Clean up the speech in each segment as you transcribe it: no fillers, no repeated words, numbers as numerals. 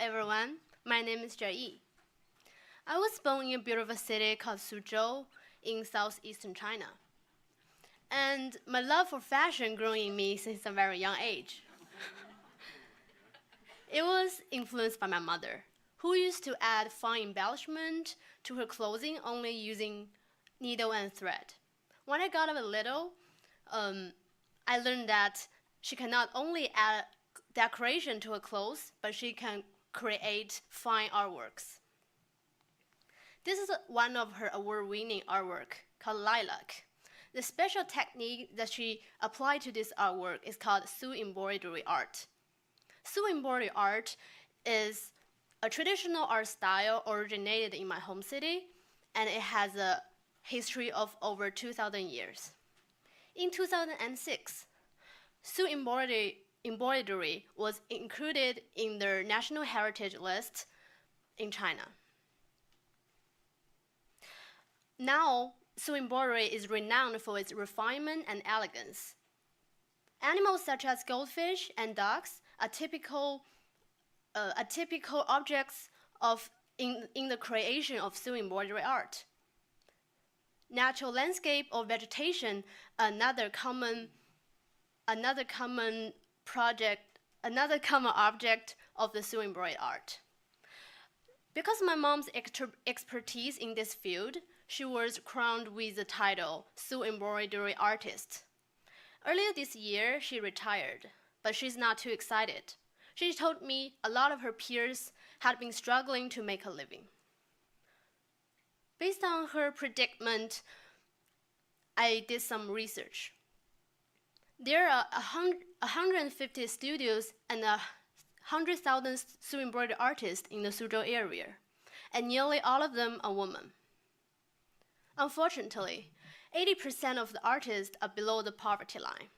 everyone. My name is Jiayi. I was born in a beautiful city called Suzhou in southeastern China. And my love for fashion grew in me since a very young age. It was influenced by my mother, who used to add fine embellishment to her clothing only using needle and thread. When I got a little, I learned that she can not only add decoration to her clothes, but she can create fine artworks. This is one of her award-winning artwork called Lilac. The special technique that she applied to this artwork is called embroidery art. Embroidery art is a traditional art style originated in my home city, and it has a history of over 2,000 years. In 2006, embroidery was included in the National Heritage List in China. Now, embroidery is renowned for its refinement and elegance. Animals such as goldfish and ducks are typical objects in the creation of embroidery art. Natural landscape or vegetation, another common object of the embroidery art. Because my mom's expertise in this field, she was crowned with the title embroidery artist. Earlier this year, she retired, but she's not too excited. She told me a lot of her peers had been struggling to make a living. Based on her predicament, I did some research. There are 150 studios and 100,000 embroidery artists in the Suzhou area, and nearly all of them are women. Unfortunately, 80% of the artists are below the poverty line.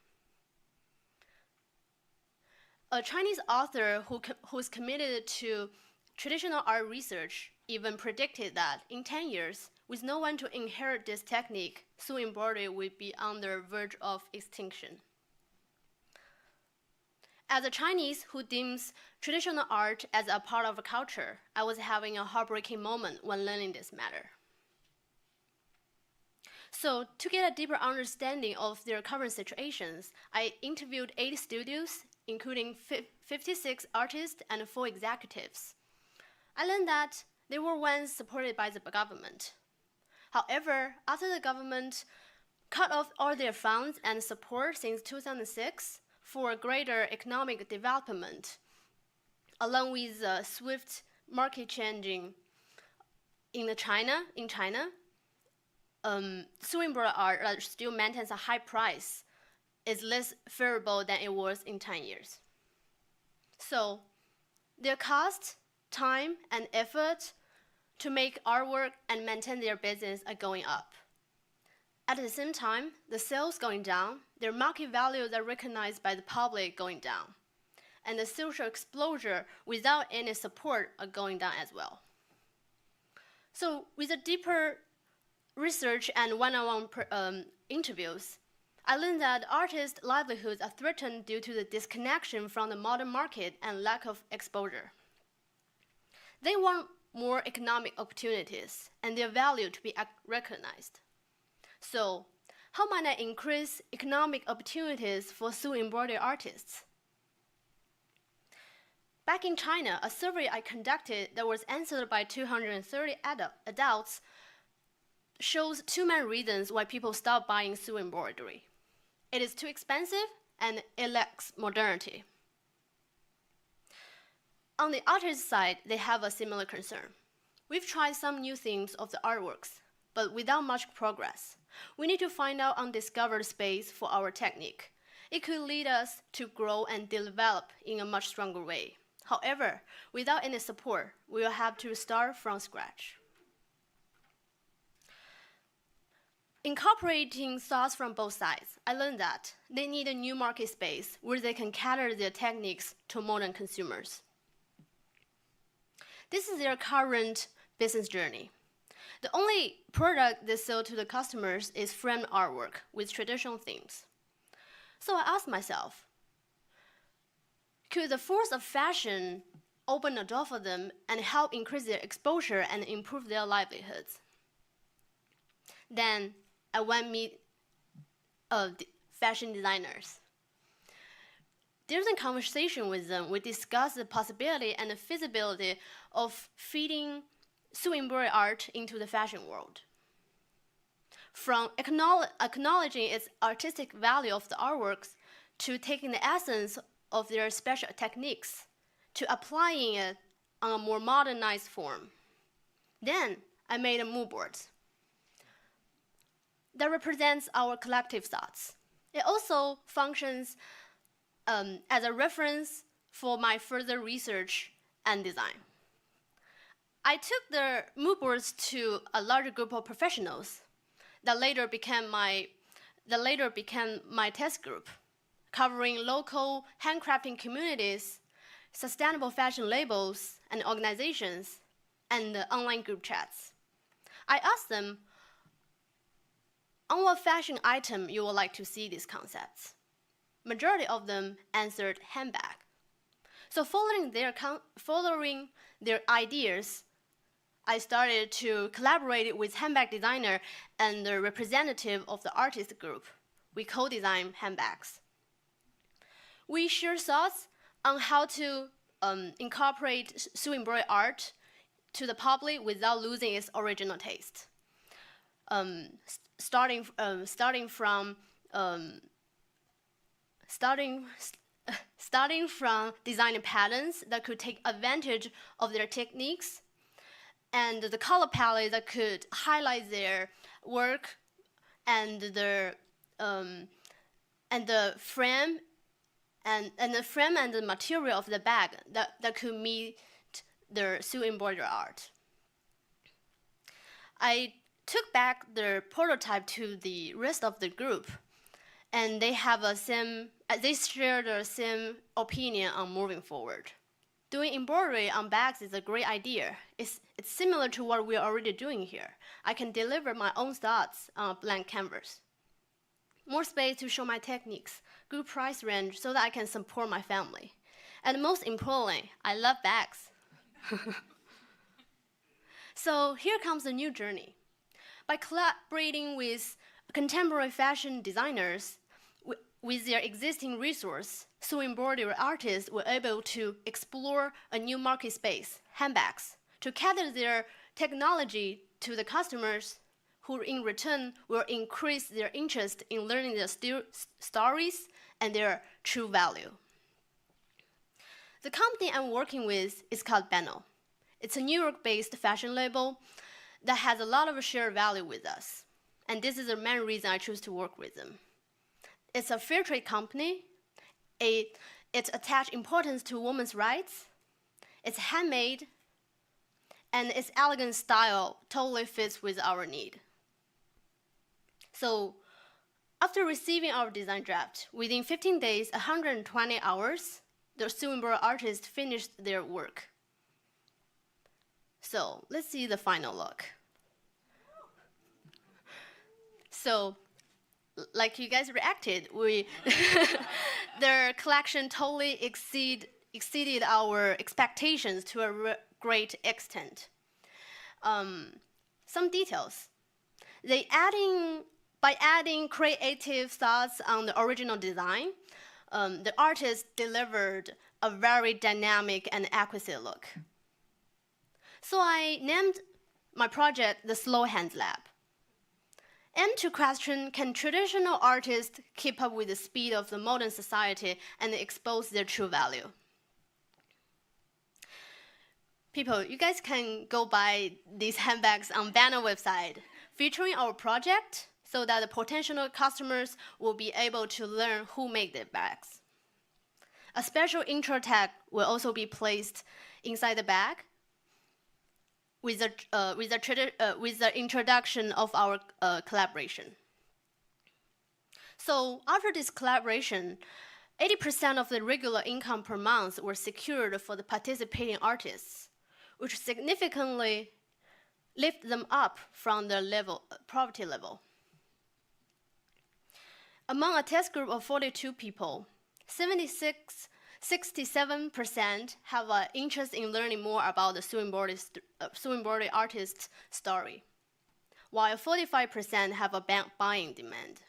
A Chinese author who is committed to traditional art research even predicted that in 10 years, with no one to inherit this technique, embroidery would be on the verge of extinction. As a Chinese who deems traditional art as a part of a culture, I was having a heartbreaking moment when learning this matter. So, to get a deeper understanding of their current situations, I interviewed 8 studios, including 56 artists and 4 executives. I learned that they were once supported by the government. However, after the government cut off all their funds and support since 2006 for greater economic development, along with swift market changing in China, embroidery art that still maintains a high price is less favorable than it was in 10 years. So, their cost, time, and effort to make artwork and maintain their business are going up. At the same time, the sales going down, their market values are recognized by the public going down, and the social exposure without any support are going down as well. So, with a deeper research and one-on-one interviews, I learned that artists' livelihoods are threatened due to the disconnection from the modern market and lack of exposure. They want more economic opportunities and their value to be recognized. So, how might I increase economic opportunities for embroidery artists? Back in China, a survey I conducted that was answered by 230 adults shows 2 main reasons why people stop buying embroidery. It is too expensive and it lacks modernity. On the artist side, they have a similar concern. We've tried some new themes of the artworks, but without much progress. We need to find out undiscovered space for our technique. It could lead us to grow and develop in a much stronger way. However, without any support, we will have to start from scratch. Incorporating thoughts from both sides, I learned that they need a new market space where they can cater their techniques to modern consumers. This is their current business journey. The only product they sell to the customers is framed artwork with traditional themes. So I asked myself, could the force of fashion open a door for them and help increase their exposure and improve their livelihoods. Then I went meet fashion designers. During the conversation with them, we discussed the possibility and the feasibility of feeding embroidery art into the fashion world. From acknowledging its artistic value of the artworks to taking the essence of their special techniques to applying it on a more modernized form. Then I made a mood board that represents our collective thoughts. It also functions as a reference for my further research and design. I took the mood boards to a larger group of professionals that later became my test group, covering local handcrafting communities, sustainable fashion labels and organizations, and online group chats. I asked them, on what fashion item you would like to see these concepts? Majority of them answered handbag. So following their ideas, I started to collaborate with handbag designer and the representative of the artist group. We co-design handbags. We share thoughts on how to incorporate embroidery art to the public without losing its original taste. Starting from designing patterns that could take advantage of their techniques, and the color palette that could highlight their work, and the frame and the material of the bag that could meet the embroidery art. I took back the prototype to the rest of the group, and they share the same opinion on moving forward. Doing embroidery on bags is a great idea. It's similar to what we're already doing here. I can deliver my own thoughts on a blank canvas. More space to show my techniques, good price range so that I can support my family. And most importantly, I love bags. So here comes a new journey. By collaborating with contemporary fashion designers with their existing resource, embroidery artists were able to explore a new market space, handbags, to cater their technology to the customers, who in return will increase their interest in learning their stories and their true value. The company I'm working with is called Benno. It's a New York-based fashion label that has a lot of shared value with us. And this is the main reason I choose to work with them. It's a fair trade company. It attaches importance to women's rights. It's handmade. And its elegant style totally fits with our need. So after receiving our design draft, within 15 days, 120 hours, the embroidery artists finished their work. So let's see the final look. So, like you guys reacted, their collection totally exceeded our expectations to a great extent. Some details. By adding creative thoughts on the original design, the artist delivered a very dynamic and exquisite look. So I named my project the Slow Hands Lab. And to question, can traditional artists keep up with the speed of the modern society and expose their true value? People, you guys can go buy these handbags on Banner website, featuring our project so that the potential customers will be able to learn who made the bags. A special intro tag will also be placed inside the bag with the introduction of our collaboration. So after this collaboration, 80% of the regular income per month were secured for the participating artists, which significantly lift them up from the poverty level. Among a test group of 42 people, 76 67% have an interest in learning more about the sewing embroidery artist's story, while 45% have a buying demand.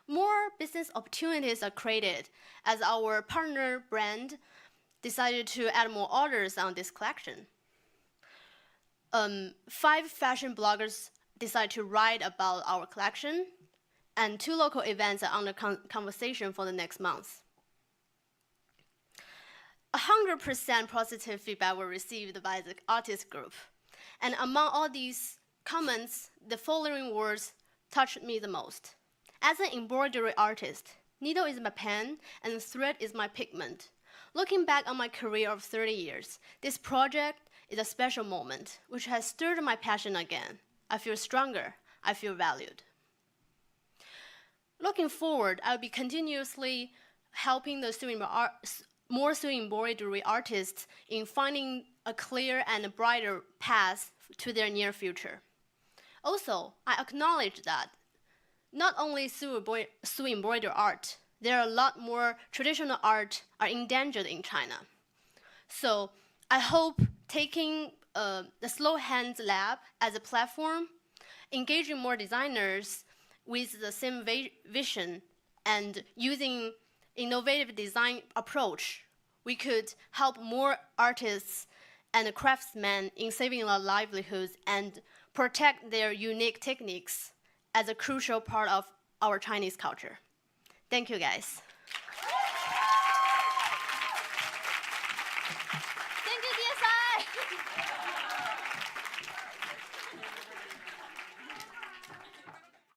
More business opportunities are created as our partner brand decided to add more orders on this collection. 5 fashion bloggers decided to write about our collection, and 2 local events are under conversation for the next month. 100% positive feedback were received by the artist group. And among all these comments, the following words touched me the most. As an embroidery artist, needle is my pen and thread is my pigment. Looking back on my career of 30 years, this project is a special moment, which has stirred my passion again. I feel stronger. I feel valued. Looking forward, I'll be continuously helping the more sewing embroidery artists in finding a clear and brighter path to their near future. Also, I acknowledge that not only sewing embroidery art, there are a lot more traditional art are endangered in China. So I hope taking the Slow Hands Lab as a platform, engaging more designers with the same vision, and using innovative design approach, we could help more artists and craftsmen in saving their livelihoods and protect their unique techniques as a crucial part of our Chinese culture. Thank you, guys.